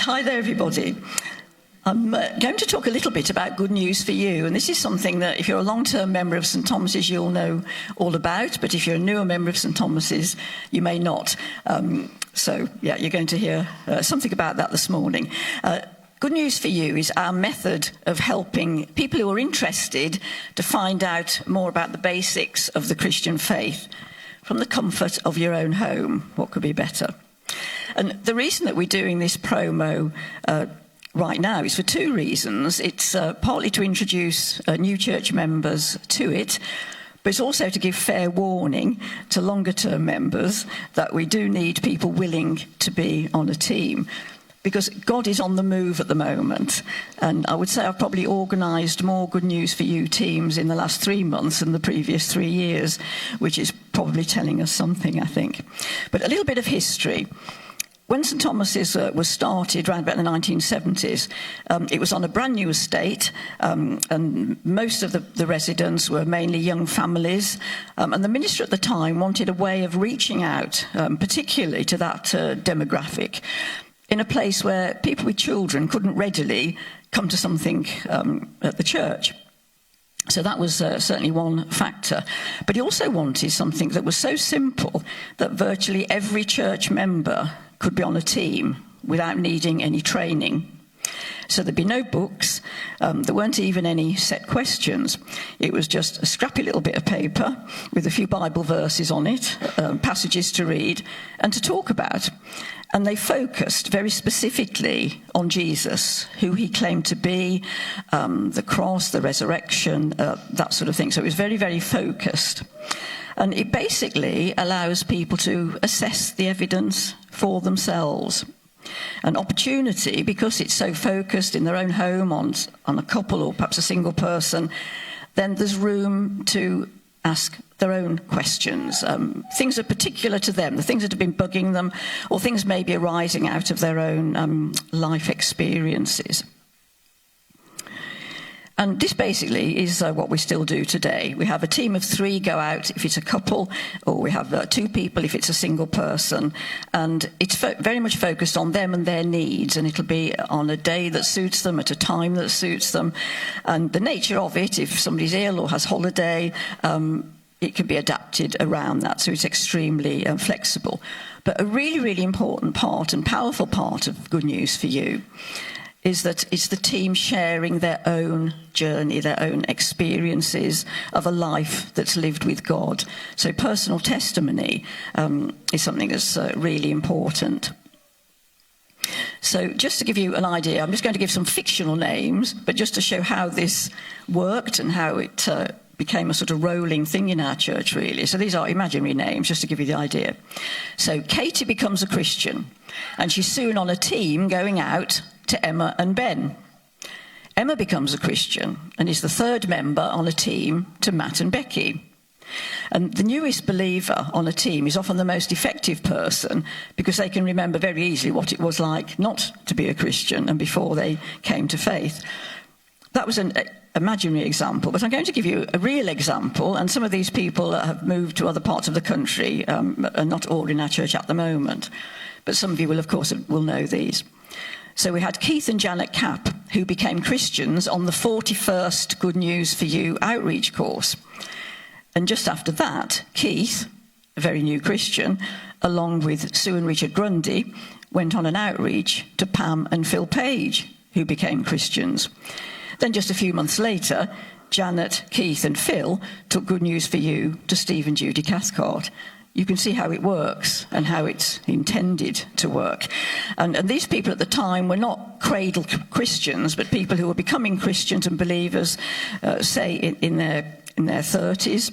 Hi there, everybody. I'm going to talk a little bit about Good News for You, and this is something that if you're a long-term member of St Thomas's, you'll know all about, but if you're a newer member of St Thomas's, you may not. You're going to hear something about that this morning. Good News for You is our method of helping people who are interested to find out more about the basics of the Christian faith from the comfort of your own home. What could be better? And the reason that we're doing this promo right now is for two reasons. It's partly to introduce new church members to it, but it's also to give fair warning to longer-term members that we do need people willing to be on a team, because God is on the move at the moment. And I would say I've probably organised more Good News for You teams in the last 3 months than the previous 3 years, which is probably telling us something, I think. But a little bit of history. When St Thomas's was started around about the 1970s, it was on a brand new estate, and most of the residents were mainly young families. And the minister at the time wanted a way of reaching out, particularly to that demographic, in a place where people with children couldn't readily come to something at the church. So that was certainly one factor. But he also wanted something that was so simple that virtually every church member could be on a team without needing any training. So there'd be no books, there weren't even any set questions. It was just a scrappy little bit of paper with a few Bible verses on it, passages to read and to talk about. And they focused very specifically on Jesus, who he claimed to be, the cross, the resurrection, that sort of thing. So it was very, very focused. And it basically allows people to assess the evidence for themselves. An opportunity, because it's so focused in their own home on a couple or perhaps a single person, then there's room to ask their own questions. Things are particular to them, the things that have been bugging them, or things maybe arising out of their own life experiences. And this basically is what we still do today. We have a team of 3 go out if it's a couple, or we have 2 people if it's a single person. And it's very much focused on them and their needs, and it'll be on a day that suits them, at a time that suits them. And the nature of it, if somebody's ill or has holiday, it can be adapted around that, so it's extremely flexible. But a really, really important part and powerful part of Good News for You is that it's the team sharing their own journey, their own experiences of a life that's lived with God. So personal testimony is something that's really important. So just to give you an idea, I'm just going to give some fictional names, but just to show how this worked and how it became a sort of rolling thing in our church, really. So these are imaginary names, just to give you the idea. So Katie becomes a Christian, and she's soon on a team going out to Emma and Ben. Emma becomes a Christian and is the 3rd member on a team to Matt and Becky. And the newest believer on a team is often the most effective person, because they can remember very easily what it was like not to be a Christian and before they came to faith. That was an imaginary example, but I'm going to give you a real example, and some of these people have moved to other parts of the country, are not all in our church at the moment, but some of you will, of course, will know these. So we had Keith and Janet Capp, who became Christians on the 41st Good News for You outreach course. And just after that, Keith, a very new Christian, along with Sue and Richard Grundy, went on an outreach to Pam and Phil Page, who became Christians. Then just a few months later, Janet, Keith and Phil took Good News for You to Steve and Judy Cathcart. You can see how it works and how it's intended to work. And these people at the time were not cradle Christians, but people who were becoming Christians and believers, say in their 30s,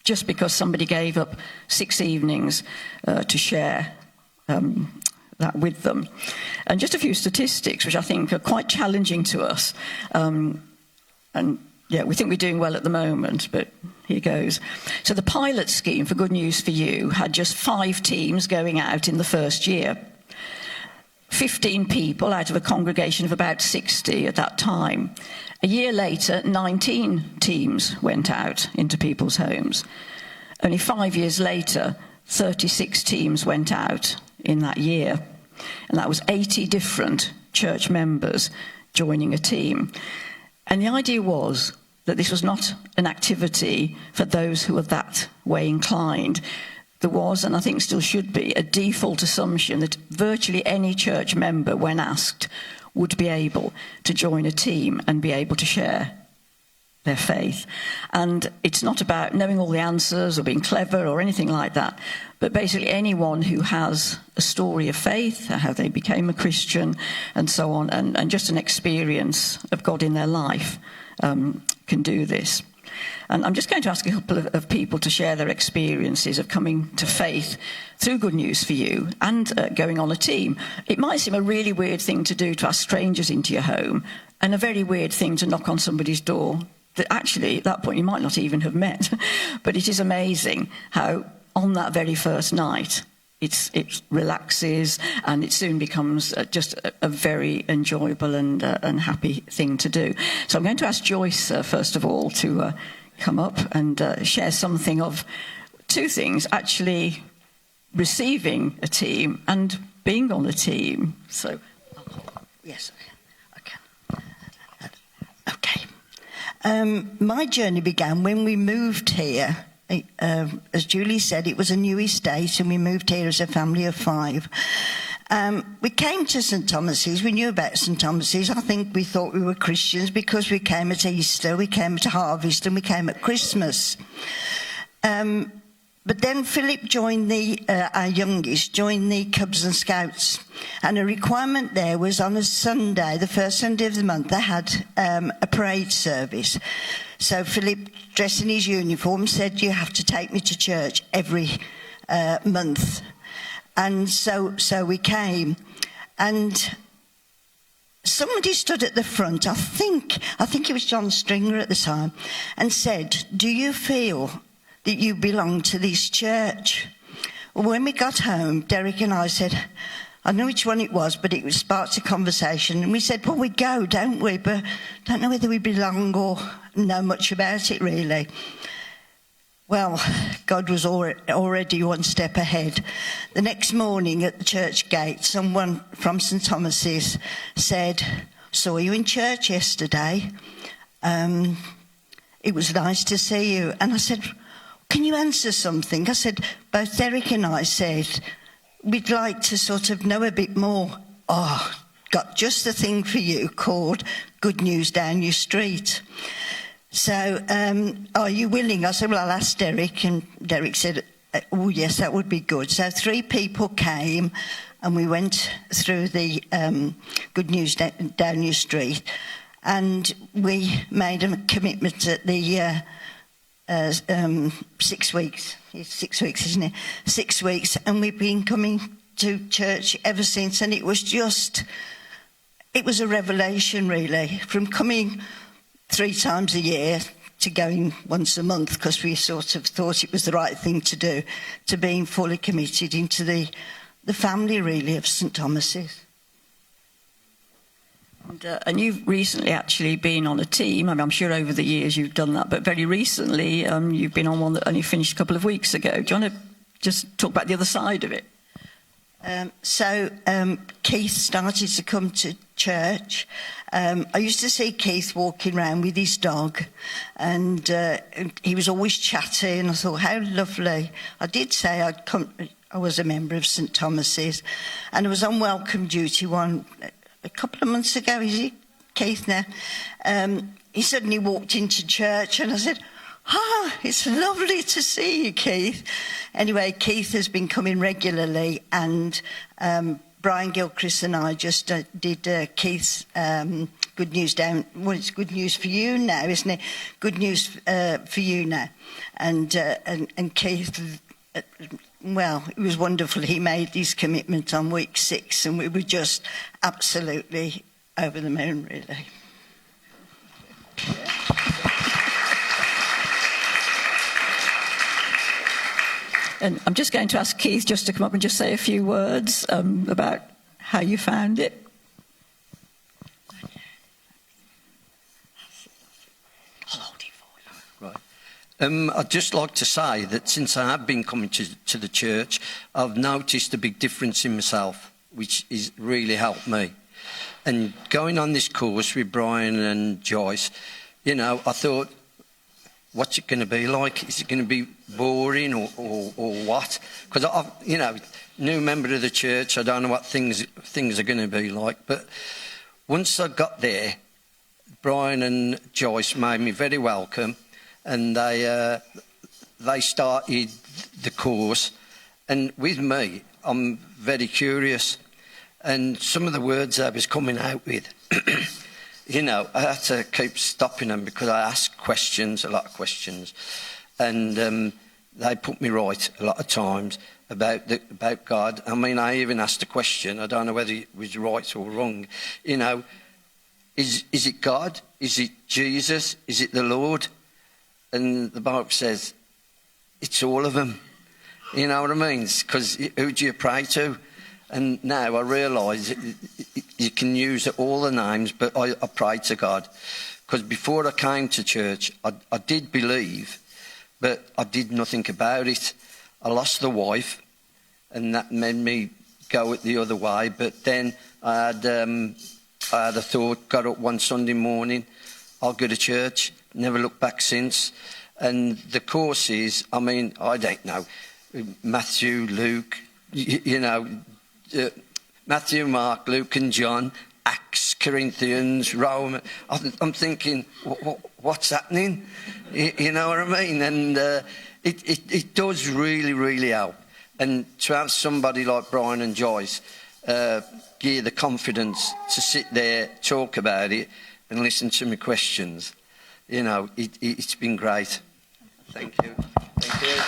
just because somebody gave up 6 evenings to share that with them. And just a few statistics, which I think are quite challenging to us. We think we're doing well at the moment, but here goes. So the pilot scheme for Good News for You had just 5 teams going out in the first year. 15 people out of a congregation of about 60 at that time. A year later, 19 teams went out into people's homes. Only 5 years later, 36 teams went out in that year. And that was 80 different church members joining a team. And the idea was that this was not an activity for those who were that way inclined. There was, and I think still should be, a default assumption that virtually any church member, when asked, would be able to join a team and be able to share their faith. And it's not about knowing all the answers or being clever or anything like that, but basically anyone who has a story of faith, how they became a Christian and so on, and just an experience of God in their life can do this. And I'm just going to ask a couple of people to share their experiences of coming to faith through Good News for You and going on a team. It might seem a really weird thing to do, to ask strangers into your home, and a very weird thing to knock on somebody's door that actually at that point you might not even have met. But it is amazing how on that very first night it relaxes, and it soon becomes just a very enjoyable and happy thing to do. So I'm going to ask Joyce, first of all, to come up and share something of two things, actually receiving a team and being on a team. So, yes, I can. Okay. My journey began when we moved here. As Julie said, it was a new estate, and we moved here as a family of 5. We came to St Thomas's. We knew about St Thomas's. I think we thought we were Christians because we came at Easter, we came at Harvest, and we came at Christmas. But then Philip joined our youngest, joined the Cubs and Scouts. And a requirement there was on a Sunday, the first Sunday of the month, they had a parade service. So Philip, dressed in his uniform, said, "You have to take me to church every month." And so we came. And somebody stood at the front, I think it was John Stringer at the time, and said, "Do you feel that you belong to this church?" Well, when we got home, Derek and I said, I know which one it was, but it sparked a conversation. And we said, well, we go, don't we? But don't know whether we belong or know much about it, really. Well, God was already one step ahead. The next morning at the church gate, someone from St Thomas's said, "Saw you in church yesterday. It was nice to see you." And I said, "Can you answer something?" I said, both Derek and I said, we'd like to sort of know a bit more. "Oh, got just the thing for you called Good News down your street. So, are you willing?" I said, "Well, I'll ask Derek." And Derek said, "Oh, yes, that would be good." So 3 people came, and we went through the Good News down your street. And we made a commitment at the 6 weeks. It's 6 weeks, isn't it? 6 weeks. And we've been coming to church ever since. And it was a revelation, really, from coming 3 times a year to going once a month, because we sort of thought it was the right thing to do, to being fully committed into the family, really, of St Thomas's. And you've recently actually been on a team. I mean, I'm sure over the years you've done that, but very recently you've been on one that only finished a couple of weeks ago. Do you want to just talk about the other side of it? Keith started to come to church. I used to see Keith walking around with his dog, and he was always chatting. I thought, how lovely. I did say I was a member of St Thomas's, and I was on welcome duty a couple of months ago. Is it Keith now? He suddenly walked into church, and I said, it's lovely to see you, Keith. Anyway, Keith has been coming regularly, and Brian Gilchrist and I just did Keith's Good News down. Well, it's Good News for You now, isn't it? Good News for You now. And Keith, well, it was wonderful. He made his commitment on week 6, and we were just absolutely over the moon, really. And I'm just going to ask Keith just to come up and just say a few words about how you found it. Right. I'd just like to say that since I have been coming to the church, I've noticed a big difference in myself. which is really helped me. And going on this course with Brian and Joyce, you know, I thought, what's it going to be like? Is it going to be boring or what? Because I've, you know, new member of the church, I don't know what things are going to be like. But once I got there, Brian and Joyce made me very welcome, and they started the course. And with me, I'm very curious, and some of the words I was coming out with, you know, I had to keep stopping them because I asked questions, a lot of questions, and they put me right a lot of times about God. I mean, I even asked a question, I don't know whether it was right or wrong, you know, is it God? Is it Jesus? Is it the Lord? And the Bible says, it's all of them. You know what I mean? Because who do you pray to? And now I realise you can use all the names, but I pray to God. Because before I came to church, I did believe, but I did nothing about it. I lost the wife, and that made me go it the other way. But then I had a thought, got up one Sunday morning, I'll go to church, never looked back since. And the courses, I mean, I don't know, Matthew, Luke, you know, Matthew, Mark, Luke and John, Acts, Corinthians, Rome. I'm thinking, what's happening? You know what I mean? And it does really, really help. And to have somebody like Brian and Joyce give you the confidence to sit there, talk about it, and listen to my questions, you know, it's been great. Thank you. Thank you.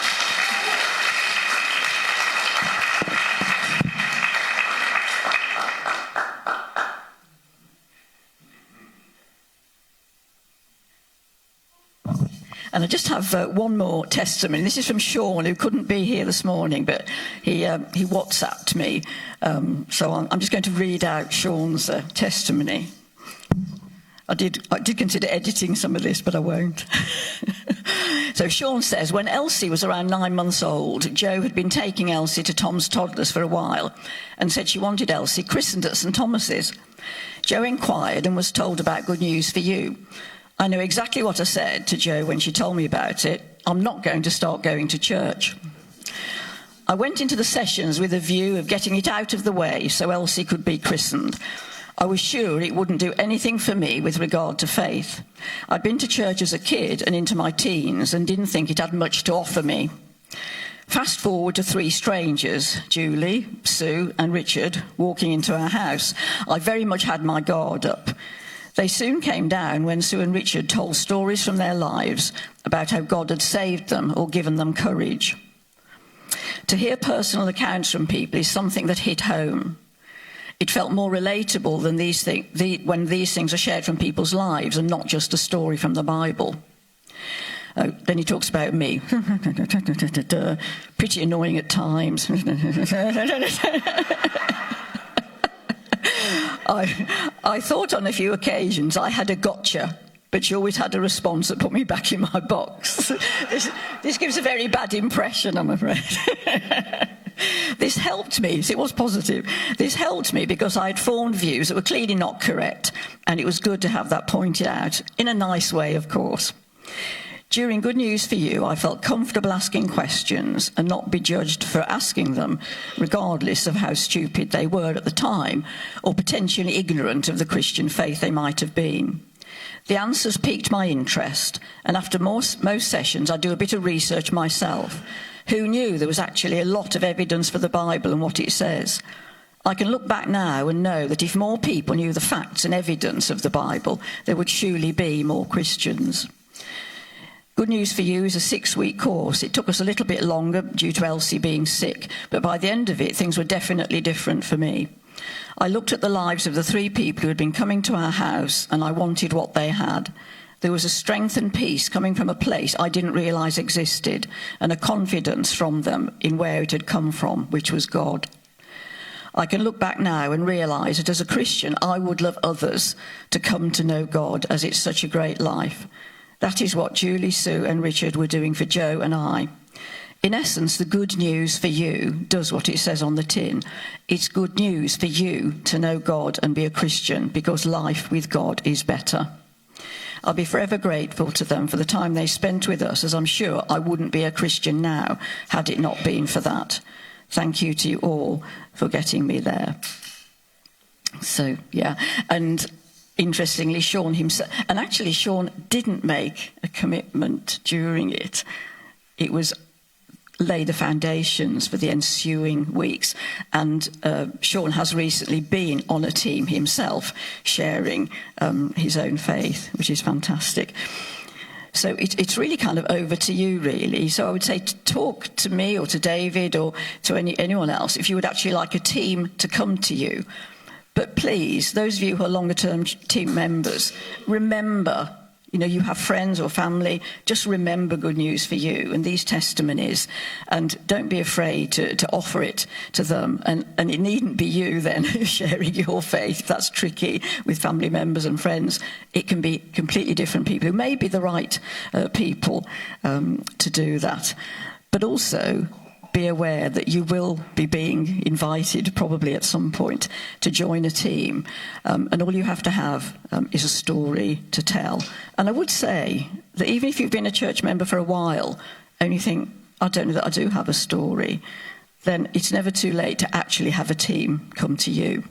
And I just have one more testimony. This is from Sean, who couldn't be here this morning, but he WhatsApped me. So I'm just going to read out Sean's testimony. I did consider editing some of this, but I won't. So Sean says, when Elsie was around 9 months old, Jo had been taking Elsie to Tom's Toddlers for a while and said she wanted Elsie christened at St Thomas's. Jo inquired and was told about Good News for You. I know exactly what I said to Jo when she told me about it. I'm not going to start going to church. I went into the sessions with a view of getting it out of the way so Elsie could be christened. I was sure it wouldn't do anything for me with regard to faith. I'd been to church as a kid and into my teens and didn't think it had much to offer me. Fast forward to 3 strangers, Julie, Sue and Richard, walking into our house. I very much had my guard up. They soon came down when Sue and Richard told stories from their lives about how God had saved them or given them courage. To hear personal accounts from people is something that hit home. It felt more relatable than when these things are shared from people's lives and not just a story from the Bible. Then he talks about me. Pretty annoying at times. I thought on a few occasions I had a gotcha, but she always had a response that put me back in my box. This gives a very bad impression, I'm afraid. This helped me, it was positive. This helped me because I had formed views that were clearly not correct, and it was good to have that pointed out, in a nice way, of course. During Good News for You, I felt comfortable asking questions and not be judged for asking them, regardless of how stupid they were at the time, or potentially ignorant of the Christian faith they might have been. The answers piqued my interest, and after most sessions, I do a bit of research myself. Who knew there was actually a lot of evidence for the Bible and what it says? I can look back now and know that if more people knew the facts and evidence of the Bible, there would surely be more Christians. Good News for You is a 6-week course. It took us a little bit longer due to Elsie being sick, but by the end of it, things were definitely different for me. I looked at the lives of the 3 people who had been coming to our house, and I wanted what they had. There was a strength and peace coming from a place I didn't realise existed, and a confidence from them in where it had come from, which was God. I can look back now and realise that as a Christian, I would love others to come to know God, as it's such a great life. That is what Julie, Sue and Richard were doing for Jo and I. In essence, the good news for you does what it says on the tin. It's good news for you to know God and be a Christian, because life with God is better. I'll be forever grateful to them for the time they spent with us, as I'm sure I wouldn't be a Christian now had it not been for that. Thank you to you all for getting me there. So, yeah, and interestingly, Sean himself, and actually Sean didn't make a commitment during it. It was lay the foundations for the ensuing weeks. And Sean has recently been on a team himself, sharing his own faith, which is fantastic. So it's really kind of over to you, really. So I would say to talk to me or to David or to anyone else if you would actually like a team to come to you. But please, those of you who are longer-term team members, remember, you have friends or family, just remember Good News for You and these testimonies, and don't be afraid to offer it to them. And it needn't be you then sharing your faith. If that's tricky with family members and friends, it can be completely different people who may be the right people to do that. But also, be aware that you will be being invited probably at some point to join a team, and all you have to have is a story to tell. And I would say that even if you've been a church member for a while and you think, I don't know that I do have a story, then it's never too late to actually have a team come to you.